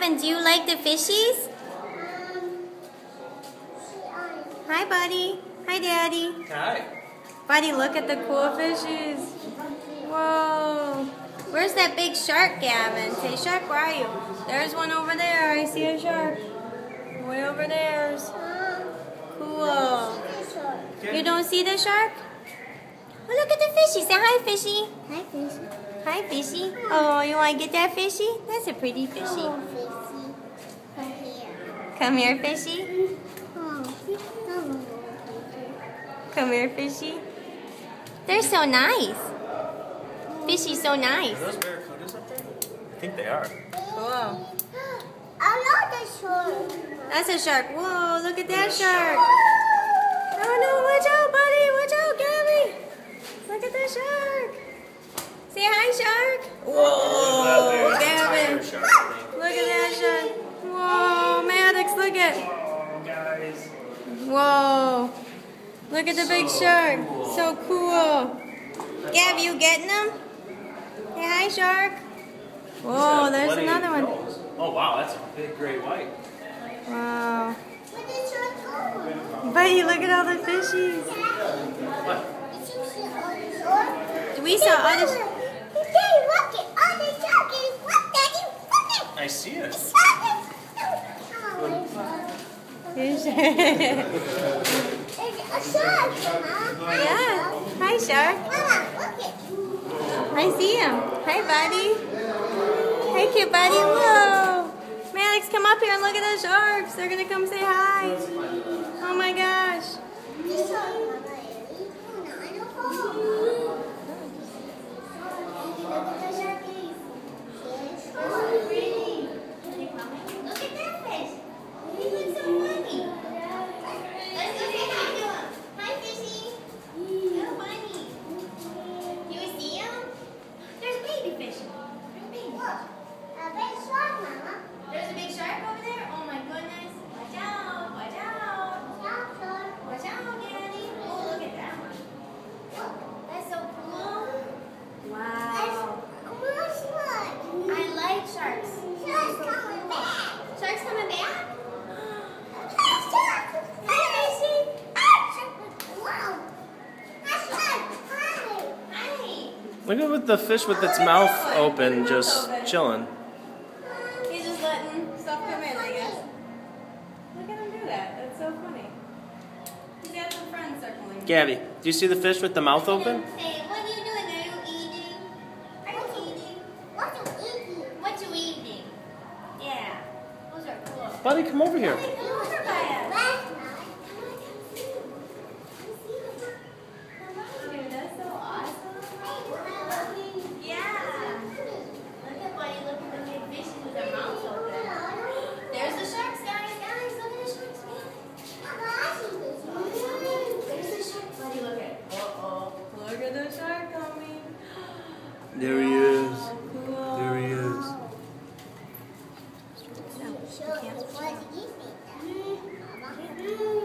Gavin, do you like the fishies? Hi, buddy. Hi, Daddy. Hi. Buddy, look at the cool fishies. Whoa. Where's that big shark, Gavin? Say, shark, where are you? There's one over there. I see a shark. Way over there. Cool. You don't see the shark? Oh, look at the fishy. Say hi, fishy. Hi, fishy. Hi, fishy. Oh, you want to get that fishy? That's a pretty fishy. Oh, fishy. Come here. Come here, fishy. Oh, Come here, fishy. They're so nice. Fishy's so nice. Are those barracudas up there? I think they are. Cool. I love the shark. That's a shark. Whoa, look at that shark. Oh no, watch out, buddy. Watch out, Gabby. Look at the shark. Say hi, shark. Whoa, Gavin. Look at that shark. Whoa, Maddox, look at. Oh, guys. Whoa. Look at the big shark. So cool. Gab, you getting them? Say hi, shark. Whoa, there's another one. Oh, wow, that's a big great white. Wow. Where did the shark go? Buddy, look at all the fishies. What? Did you see all the shark? We saw other... Daddy, look at all the shark. Look, Daddy, look at I see it. the shark. Fish. There's a shark, Mama. Yeah. Hi, shark. Mama, look at. I see him. Hi, buddy. Hey, cute buddy. Whoa. Maddox, come up here and look at the sharks. They're going to come say hi. Oh, my gosh. The shark, Mama. Look at the sharkies. Yes. Oh, pretty. Look at that fish. He looks so funny. Let's go say hi to him. Hi, fishy. So funny. You see him? There's a baby fish. There's a baby fish. A big shark, Mama. There's a big shark over there? Oh my goodness. Watch out. Watch out. Watch out, Daddy. Oh, look at that one. Look, that's so cool. Wow. I like sharks. Sharks coming back. Sharks coming back? Hi, Macy. Wow. Hi. Look at the fish with its mouth open, just chilling. He's just letting stuff come in, I guess. Look at him do that. That's so funny. He's got some friends circling. Gabby, do you see the fish with the mouth open? Hey, what are you doing? Are you eating? Are you eating? What you eating? What you eating? Yeah. Those are cool. Buddy, come over here. Come over by us. That's so awesome. Yeah. Look at Buddy. Look at the big fishes with their mouths open. There's the sharks, guys. Guys, look at the sharks, man. There's the shark. Buddy, look at. Uh-oh. Look at the shark coming. There he is. Oh, cool. There he is. What do you think?